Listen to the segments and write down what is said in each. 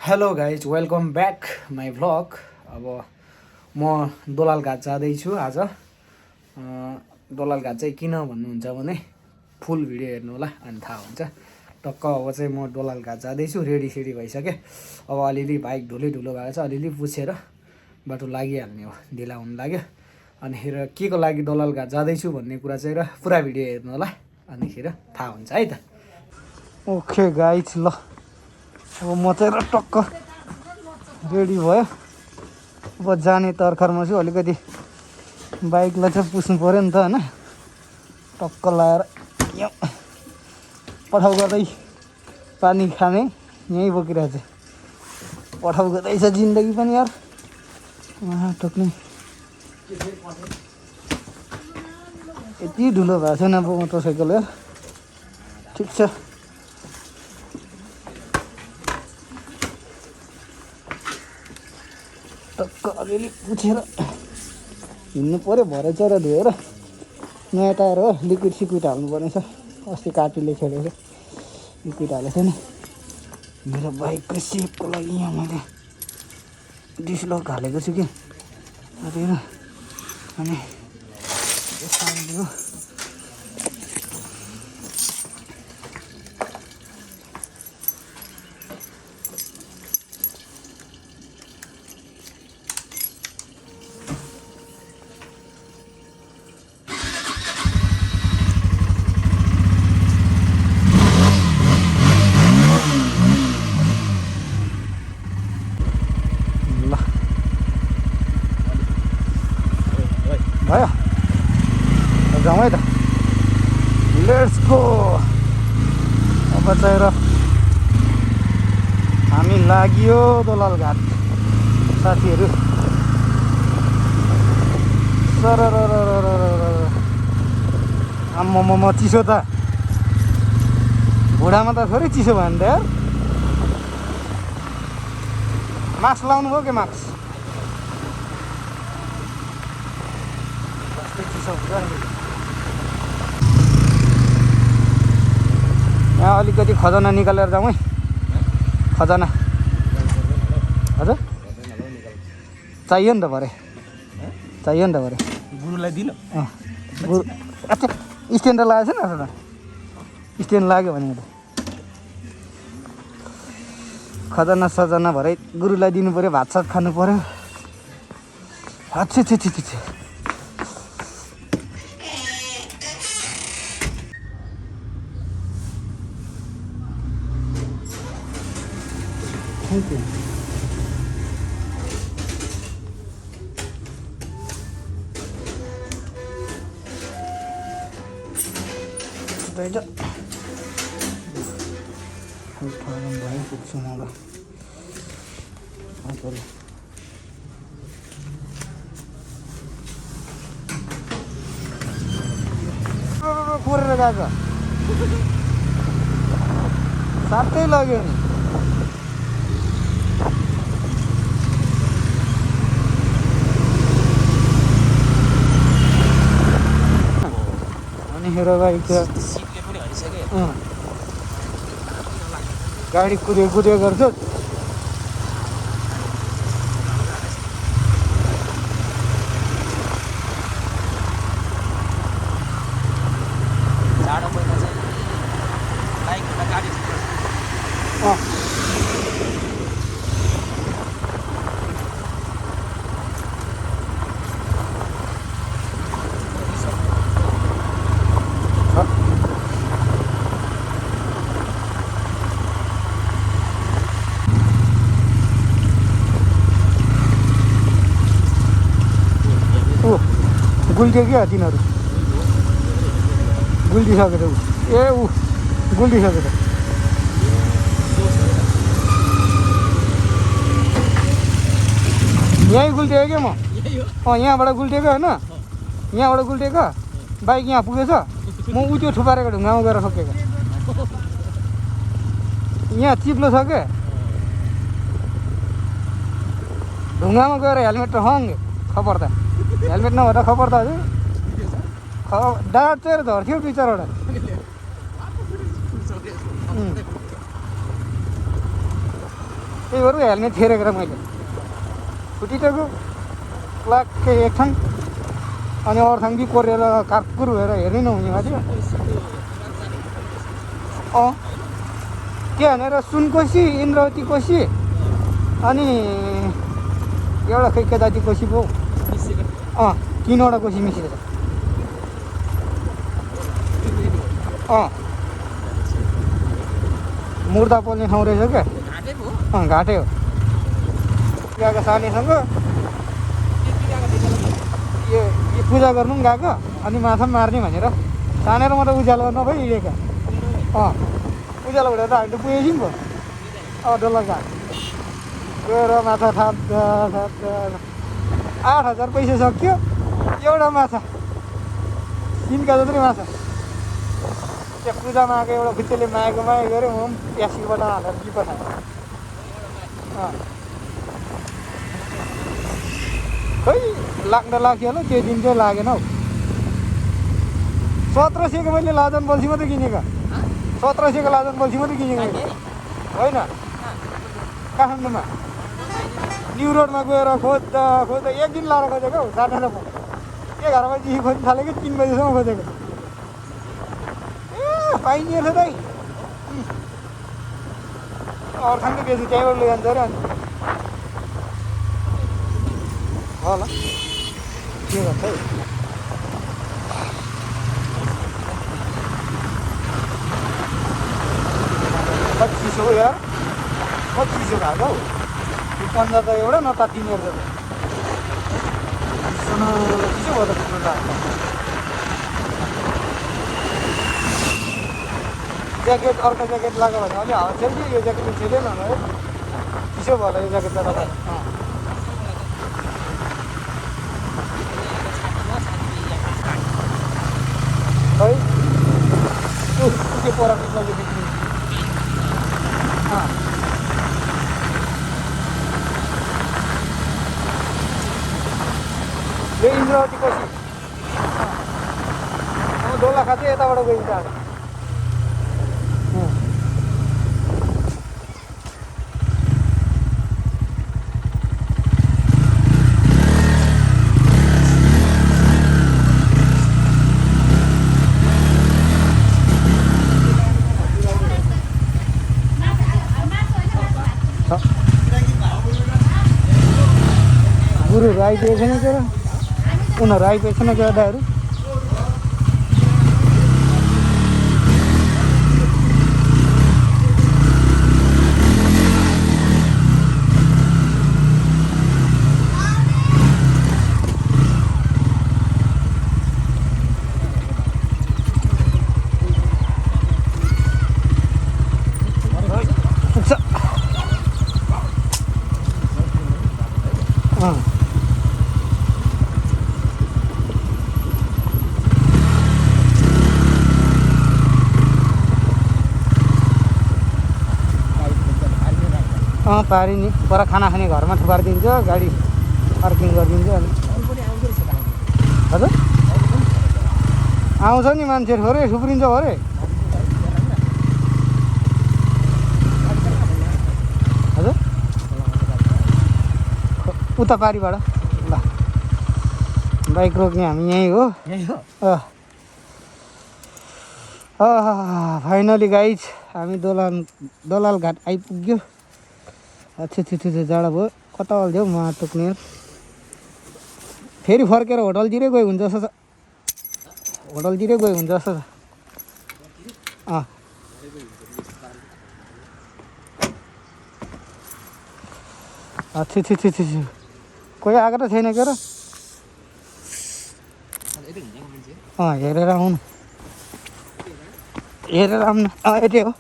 Hello guys welcome back my vlog. अब म दोलालघाट जाँदैछु आज। दोलालघाट चाहिँ किन भन्नुहुन्छ भने फुल भिडियो हेर्नु होला अनि थाहा हुन्छ। टक्क अब चाहिँ म दोलालघाट जाँदैछु, रेडी भइसकेँ। अब अलिअलि बाइक ढुलो भएको छ, अलिअलि पुछेर बाटो लागिहाल्ने हो, ढिला हुनु लाग्यो। अनिखेर के को लागि दोलालघाट जाँदैछु भन्ने कुरा चाहिँ र पुरा भिडियो हेर्नु होला, अनिखेर थाहा हुन्छ है त। ओके गाइज, ल अब म चाहिँ र टक्क रेडी भयो। अब जाने तर्खरमा छु। अलिकति बाइकलाई चाहिँ पुस्नु पऱ्यो नि त होइन। टक्क लाएर यहाँ पठाउ गर्दै पानी खाने यहीँ बोकिरहेको छु। पठाउ गर्दैछ जिन्दगी पनि यार, टक्ने यति ढुलो भएको छैन अब मोटरसाइकल यार। ठिक छ, टक्क अलिअलि पुछेर हिँड्नु पऱ्यो। भरे चरा धोएर नयाँ टायर हो, लिक्विड सिक्विड हाल्नुपर्ने छ। अस्ति काटीले खेलेको लिक्विड हालेको छैन। मेरो बाइकको सेपको लागि यहाँ मैले डिस्लक हालेको छु कि अरे। अनि यसमा भयो, जाउँ है त। Let's go. अब चाहिँ र हामी लाग्यो दोलालघाट साथीहरू। सर आम्म चिसो त, घुँडामा त थोरै चिसो भयो नि त यार। मास्क लाउनु भयो कि मास्क? यहाँ अलिकति खजना निकालेर जाउँ है। खजना हजुर चाहियो नि त भरे, चाहियो नि त भरे। गुरुलाई दिनु गुरु अच्छा स्ट्यान्ड लागेको छैन त? स्ट्यान्ड लाग्यो भने त खजना सजना भरे गुरुलाई दिनु पऱ्यो। भात सात खानु पऱ्यो। अच्छा थ्याङ्क यू। भयो पुग्छु म ल। कोरेर गएको साथै लग्यो नि। अनि हेर बाइक सिटले पनि हरिसक्यो। गाडी कुद्यो गर्छ। जाडो महिना चाहिँ बाइकभन्दा गाडी गुल्ट्यो क्या तिनीहरू? गुल्टिसकेको ऊ ए ऊ गुल्टिसकेको। यहीँ गुल्टियो क्या म? यहाँबाट गुल्टिएको होइन, यहाँबाट गुल्टिएको बाइक यहाँ पुगेछ। म ऊ त्यो थुपारेको ढुङ्गामा गएर ठोकेको। यहाँ चिप्लो छ क्या, ढुङ्गामा गएर हेलमेट त हङ्गे खबर त। हेलमेट नभएर खबर त हजुर डाँट चाहिँ झर्थ्यो बिचरावटा। त्यही भएर हेल्मेट फेरेको र मैले फुटिटोको लाक्कै एक ठाउँ अनि अरू ठाउँ कोरेर काकुर भएर हेर्नै नहुने भएको थियो के भनेर सुनकोसी इन्द्रावती कोसी अनि एउटा खै केदाती कोसी पो 3वटा कोसी मिसिएर मुर्दा पोल्ने ठाउँ रहेछ क्या घाटै हो गएको सानीसँग यो पूजा गर्नु पनि गएको अनि माछा पनि मार्ने भनेर सानेर म त उज्यालो नभई हिँडेका उज्यालोबाट त हामी त पुगेछौँ नि भयो डल्ला घाट गएर माछा थाप्दा 8,000 पैसा सक्यो एउटा माछा 3 का जत्रै माछा त्यहाँ पूजामा आएको एउटा खुच्चेले मागेको गऱ्यो म पनि प्यासीबाट हालेर जिपो खाएँ खै लाग्दा लाग्यो होला त्यो दिन चाहिँ लागेन हौ 1700को मैले लाजन बल्छी मात्रै किनेको 1700को लाजन बल्छी मात्रै किनेको होइन काठमाडौँमा न्यु रोडमा गएर खोज्दा एक दिन लाएर खोजेको हौ साथीलाई म 11 बजीदेखि खोज्नु थालेको 3 बजीसम्म खोजेको पाइने रहेछ दाइ अरू ठाउँ त बेसी त्यहीँबाट लैजान्छ अरे अनि होला के गर्छ है $25 हो यार 25 भएको हौ 15 त एउटा न तातिनेहरू त के भयो त पुग्नु त ज्याकेट अर्को ज्याकेट लगायो भने अलि हावा छैन यो ज्याकेट छैन है चिसो भयो होला यो ज्याकेट त तपाईँ है त्यो पर पिछला यो इन्द्रावती कोसी अब दोलखा चाहिँ यताबाट गइन्छ अब गुरुहरू आइपुगेको छैन तर उनीहरू आइपुगेको छैन दादाहरू पुग्छ पारि नि पर खाना खाने घरमा थुपारिदिन्छ गाडी पार्किङ गरिदिन्छ अनि हजुर आउँछ नि मान्छेहरू अरे थुप्रिन्छ अरे हजुर उता पारिबाट ल बाइक रोक्ने हामी यहीँ हो फाइनली गाइज हामी दलाल घाट आइपुग्यो अच्छा जाडो भयो कता हल्थ्यो म टोक्ने फेरि फर्केर होटलतिरै गयो हुन्छ जस्तो छ होटलतिरै गयो हुन्छ जस्तो छ अच्छा कोही आएको त छैन के र हेरेर आउनु हेरेर आउनु यतै हो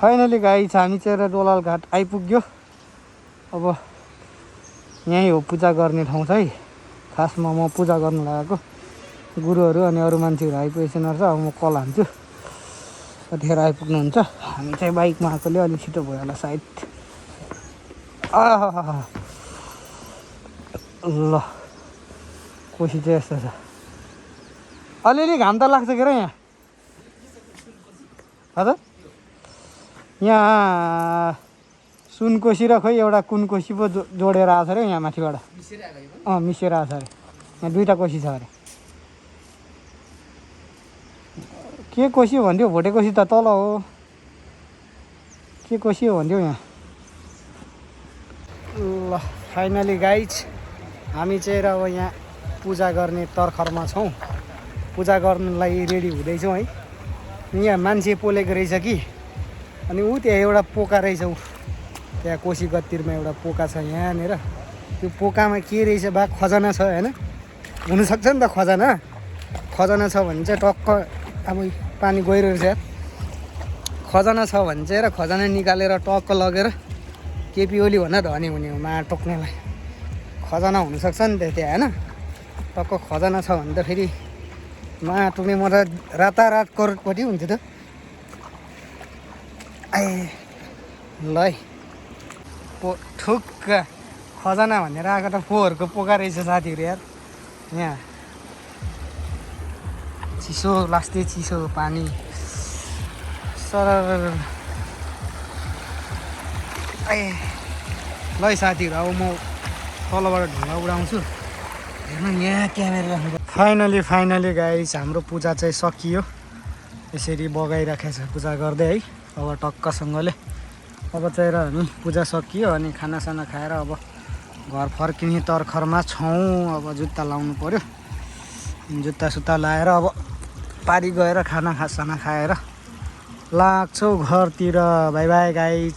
फाइनली गाइस हामी चाहिँ दोलाल घाट आइपुग्यो अब यहीँ हो पूजा गर्ने ठाउँ चाहिँ खासमा म पूजा गर्नु लागेको गुरुहरू अनि अरू मान्छेहरू आइपुगेछन् रहेछ अब म कल हान्छु कतिखेर आइपुग्नुहुन्छ हामी चाहिँ बाइकमा आएकोले अलिक छिटो भयो होला सायद ल कोसी चाहिँ यस्तो छ अलिअलि घाम त लाग्छ के र यहाँ हजुर यहाँ सुनकोसी र खोइ एउटा कुन कोसी पो जोडेर आएको छ अरे यहाँ माथिबाट मिसेर आएको छ अरे यहाँ दुईवटा कोसी छ अरे के कोसी भन्थ्यो भोटे कोसी त तल हो के कोसी हो भन्थ्यो यहाँ ल फाइनली गाइज हामी चाहिँ अब यहाँ पूजा गर्ने तर्खरमा छौँ पूजा गर्नलाई रेडी हुँदैछौँ है यहाँ मान्छे पोलेको रहेछ कि अनि ऊ त्यहाँ एउटा पोका रहेछ ऊ त्यहाँ कोसी गतिरमा एउटा पोका छ यहाँनिर त्यो पोकामा के रहेछ बा खजाना छ होइन हुनसक्छ नि त खजाना छ भने चाहिँ टक्क अब पानी गइरहेको छ खजाना छ भने चाहिँ र खजाना निकालेर टक्क लगेर केपी ओली भनेर धनी हुने हो मा टोक्नेलाई खजाना हुनसक्छ नि त त्यहाँ होइन टक्क खजाना छ भने त फेरि मा टोक्ने म त रातारात करोडपट्टि हुन्थ्यो त ल है ठुक्क खजाना भनेर आएको त पोहरूको पोका रहेछ साथीहरू यार यहाँ चिसो लास्टै चिसो पानी सर ल है साथीहरू अब म तलबाट ढुङ्गा उडाउँछु हेर्नु यहाँ क्यामेरा राख्नु फाइनली गाइस हाम्रो पूजा चाहिँ सकियो यसरी बगाइराखेको छ पूजा गर्दै है अब टक्कसँगले अब चाहिँ र हामी पूजा सकियो अनि खानासाना खाएर अब घर फर्किने तर्खरमा छौँ अब जुत्ता लाउनु पऱ्यो जुत्ता सुत्ता लाएर अब पारी गएर खाना साना खाएर लाग्छौँ घरतिर बाई बाई गाइज